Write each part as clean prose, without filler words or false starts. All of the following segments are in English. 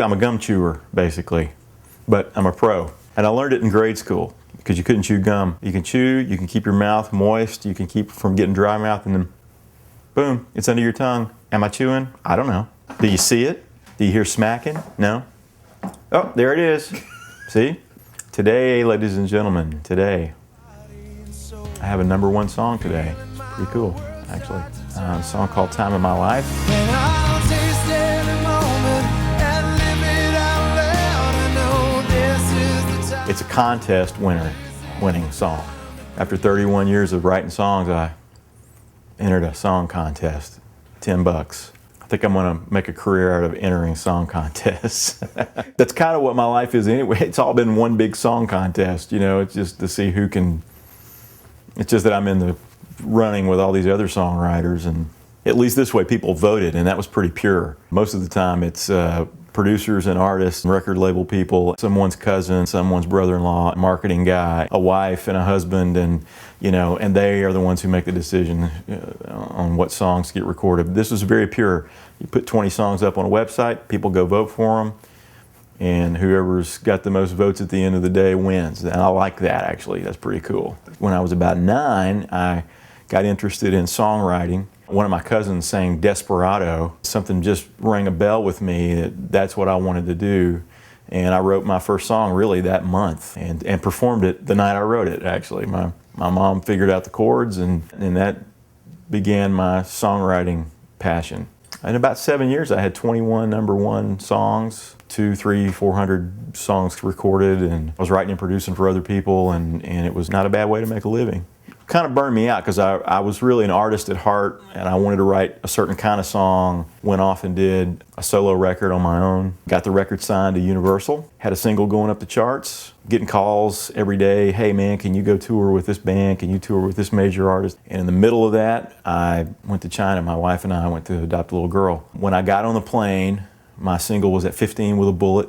I'm a gum chewer, basically, but I'm a pro. And I learned it in grade school because you couldn't chew gum. You can chew, you can keep your mouth moist, you can keep from getting dry mouth, and then boom, it's under your tongue. Am I chewing? I don't know. Do you see it? Do you hear smacking? No? Oh, there it is. See? Today, ladies and gentlemen, today, I have a #1 song today. Pretty cool, actually. A song called Time of My Life. It's a contest winning song. After 31 years of writing songs, I entered a song contest, $10. I think I'm gonna make a career out of entering song contests. That's kind of what my life is anyway. It's all been one big song contest, you know, it's just to see who can, it's just that I'm in the running with all these other songwriters, and at least this way people voted, and that was pretty pure. Most of the time it's producers and artists, record label people, someone's cousin, someone's brother-in-law, marketing guy, a wife and a husband, and you know, and they are the ones who make the decision on what songs get recorded. This is very pure. You put 20 songs up on a website, people go vote for them, and whoever's got the most votes at the end of the day wins. And I like that, actually. That's pretty cool. When I was about 9, I got interested in songwriting. One of my cousins sang Desperado. Something just rang a bell with me that that's what I wanted to do. And I wrote my first song really that month and performed it the night I wrote it, actually. My mom figured out the chords, and that began my songwriting passion. In about 7 years, I had 21 #1 songs, 200, 300, 400 songs recorded, and I was writing and producing for other people, and it was not a bad way to make a living. Kind of burned me out because I was really an artist at heart, and I wanted to write a certain kind of song. Went off and did a solo record on my own. Got the record signed to Universal. Had a single going up the charts. Getting calls every day. Hey man, can you go tour with this band? Can you tour with this major artist? And in the middle of that, I went to China. My wife and I went to adopt a little girl. When I got on the plane, my single was at 15 with a Bullet.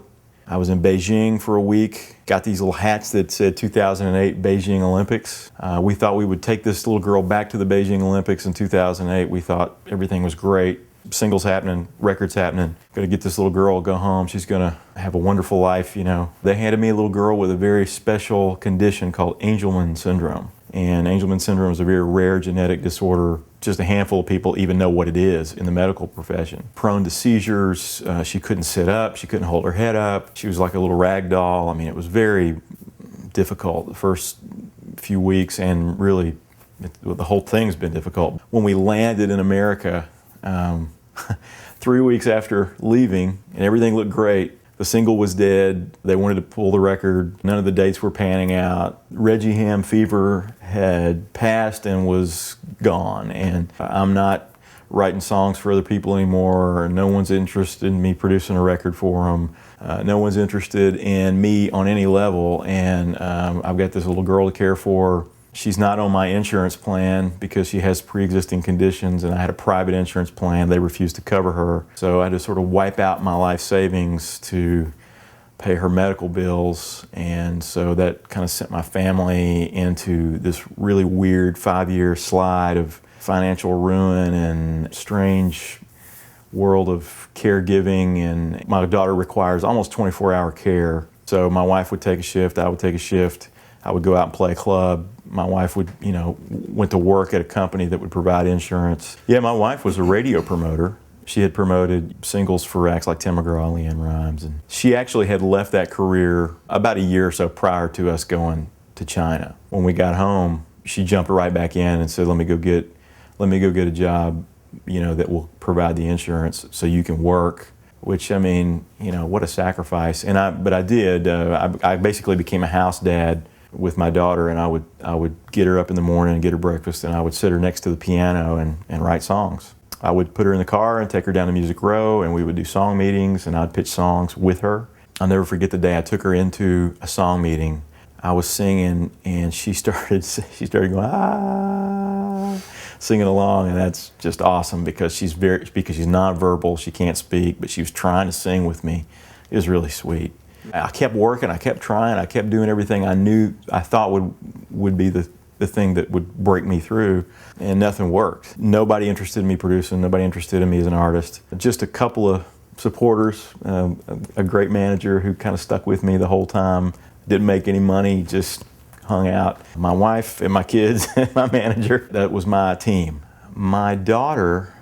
I was in Beijing for a week, got these little hats that said 2008 Beijing Olympics. We thought we would take this little girl back to the Beijing Olympics in 2008. We thought everything was great. Singles happening, records happening. Gonna get this little girl, go home. She's gonna have a wonderful life, you know. They handed me a little girl with a very special condition called Angelman syndrome. And Angelman syndrome is a very rare genetic disorder. Just a handful of people even know what it is in the medical profession. Prone to seizures, she couldn't sit up, she couldn't hold her head up. She was like a little rag doll. I mean, it was very difficult the first few weeks, and really the whole thing's been difficult. When we landed in America, 3 weeks after leaving, and everything looked great, the single was dead. They wanted to pull the record. None of the dates were panning out. Reggie Ham fever had passed and was gone. And I'm not writing songs for other people anymore. No one's interested in me producing a record for them. No one's interested in me on any level. And I've got this little girl to care for. She's not on my insurance plan because she has pre-existing conditions, and I had a private insurance plan. They refused to cover her. So I had to sort of wipe out my life savings to pay her medical bills. And so that kind of sent my family into this really weird 5-year slide of financial ruin and strange world of caregiving. And my daughter requires almost 24-hour care. So my wife would take a shift, I would take a shift. I would go out and play a club. My wife would, you know, went to work at a company that would provide insurance. Yeah, my wife was a radio promoter. She had promoted singles for acts like Tim McGraw, LeAnn Rimes, and she actually had left that career about a year or so prior to us going to China. When we got home, she jumped right back in and said, let me go get a job, you know, that will provide the insurance so you can work. Which, I mean, you know, what a sacrifice. But I did. I basically became a house dad with my daughter, and I would get her up in the morning and get her breakfast, and I would sit her next to the piano and write songs. I would put her in the car and take her down to Music Row, and we would do song meetings, and I'd pitch songs with her. I'll never forget the day I took her into a song meeting. I was singing, and she started going, ah, singing along, and that's just awesome because she's nonverbal, she can't speak, but she was trying to sing with me. It was really sweet. I kept working, I kept trying, I kept doing everything I thought would be the thing that would break me through, and nothing worked. Nobody interested in me producing, nobody interested in me as an artist. Just a couple of supporters, a great manager who kind of stuck with me the whole time. Didn't make any money, just hung out. My wife and my kids and my manager, that was my team. My daughter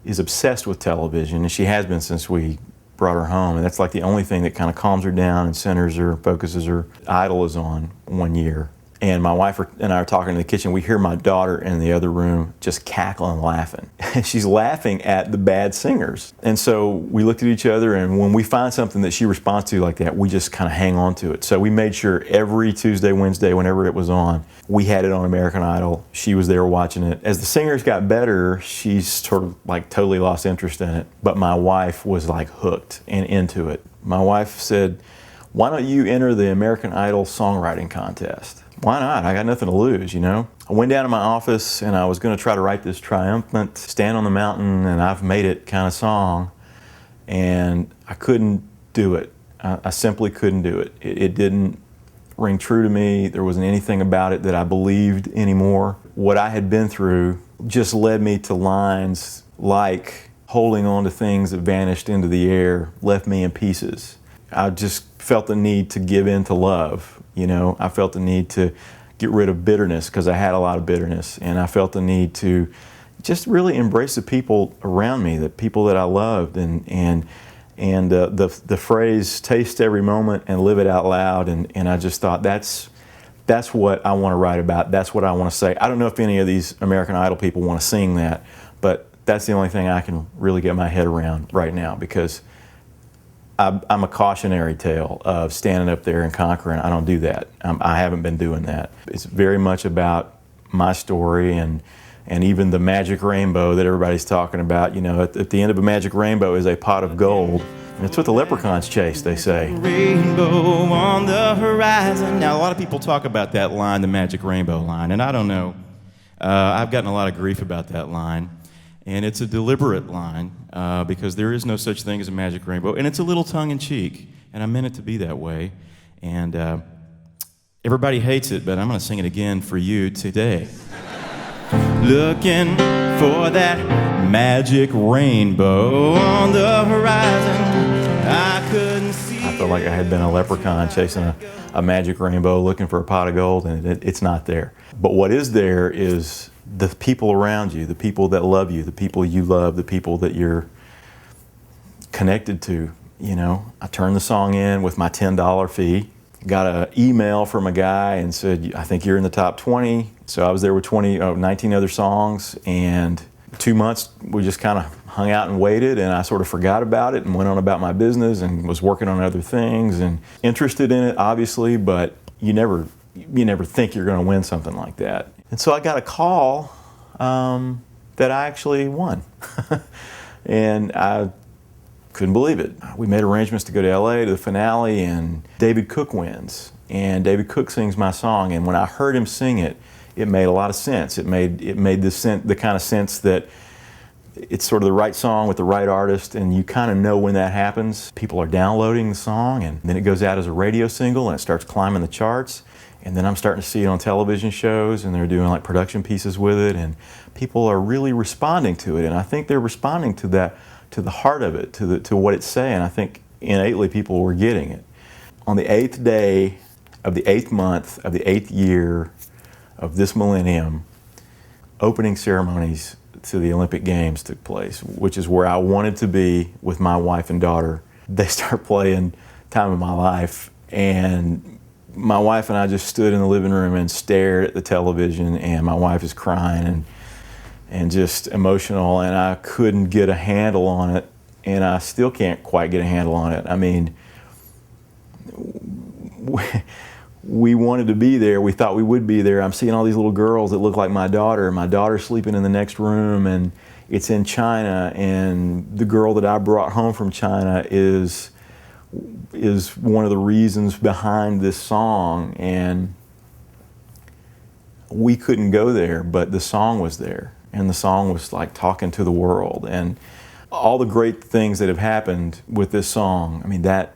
is obsessed with television, and she has been since we brought her home, and that's like the only thing that kind of calms her down and centers her, focuses her. Idol is on 1 year. And my wife and I are talking in the kitchen. We hear my daughter in the other room just cackling, laughing. She's laughing at the bad singers. And so we looked at each other, and when we find something that she responds to like that, we just kind of hang on to it. So we made sure every Tuesday, Wednesday, whenever it was on, we had it on American Idol. She was there watching it. As the singers got better, she's sort of like totally lost interest in it. But my wife was like hooked and into it. My wife said, "Why don't you enter the American Idol songwriting contest?" Why not? I got nothing to lose, you know? I went down to my office and I was going to try to write this triumphant, stand on the mountain and I've made it kind of song, and I couldn't do it. I simply couldn't do it. It didn't ring true to me. There wasn't anything about it that I believed anymore. What I had been through just led me to lines like, "Holding on to things that vanished into the air, left me in pieces." I just felt the need to give in to love. You know, I felt the need to get rid of bitterness because I had a lot of bitterness, and I felt the need to just really embrace the people around me, the people that I loved, and the phrase "taste every moment and live it out loud," and I just thought that's what I want to write about. That's what I want to say. I don't know if any of these American Idol people want to sing that, but that's the only thing I can really get my head around right now, because I'm a cautionary tale of standing up there and conquering. I don't do that. I haven't been doing that. It's very much about my story, and even the magic rainbow that everybody's talking about. You know, at the end of a magic rainbow is a pot of gold. And it's what the leprechauns chase, they say. Rainbow on the horizon. Now, a lot of people talk about that line, the magic rainbow line, and I don't know. I've gotten a lot of grief about that line. And it's a deliberate line because there is no such thing as a magic rainbow. And it's a little tongue-in-cheek, and I meant it to be that way. And everybody hates it, but I'm going to sing it again for you today. Looking for that magic rainbow on the horizon, I couldn't see. I felt like I had been a leprechaun chasing a magic rainbow looking for a pot of gold, and it's not there. But what is there is the people around you, the people that love you, the people you love, the people that you're connected to. You know, I turned the song in with my $10 fee, got an email from a guy and said, "I think you're in the top 20. So I was there with 19 other songs, and 2 months we just kind of hung out and waited, and I sort of forgot about it and went on about my business and was working on other things and interested in it, obviously, but you never think you're going to win something like that. And so I got a call that I actually won. And I couldn't believe it. We made arrangements to go to LA to the finale, and David Cook wins. And David Cook sings my song, and when I heard him sing it, it made a lot of sense. It made the kind of sense that it's sort of the right song with the right artist, and you kind of know when that happens. People are downloading the song, and then it goes out as a radio single, and it starts climbing the charts. And then I'm starting to see it on television shows, and they're doing like production pieces with it, and people are really responding to it. And I think they're responding to that, to the heart of it, to what it's saying. I think innately people were getting it. On the 8th day of the 8th month of the 8th year of this millennium, opening ceremonies to the Olympic Games took place, which is where I wanted to be with my wife and daughter. They start playing Time of My Life, and my wife and I just stood in the living room and stared at the television, and my wife is crying and just emotional, and I couldn't get a handle on it, and I still can't quite get a handle on it. I mean, we wanted to be there. We thought we would be there. I'm seeing all these little girls that look like my daughter. My daughter's sleeping in the next room, and it's in China, and the girl that I brought home from China is one of the reasons behind this song. And we couldn't go there, but the song was there, and the song was like talking to the world, and all the great things that have happened with this song. I mean, that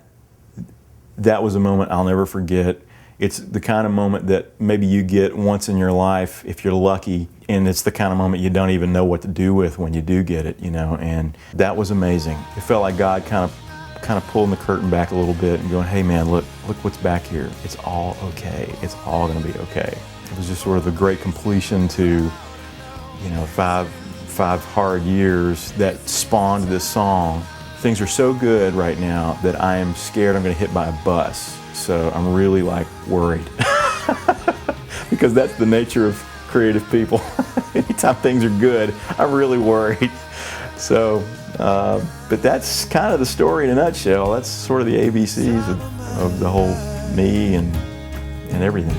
was a moment I'll never forget. It's the kind of moment that maybe you get once in your life if you're lucky. And it's the kind of moment you don't even know what to do with when you do get it, you know, and that was amazing. It felt like God kind of pulling the curtain back a little bit and going, hey man, look what's back here. It's all okay. It's all gonna be okay. It was just sort of the great completion to, you know, five hard years that spawned this song. Things are so good right now that I am scared I'm gonna hit by a bus. So I'm really like worried because that's the nature of creative people. Anytime things are good, I'm really worried. So, but that's kind of the story in a nutshell. That's sort of the ABCs of the whole me and everything.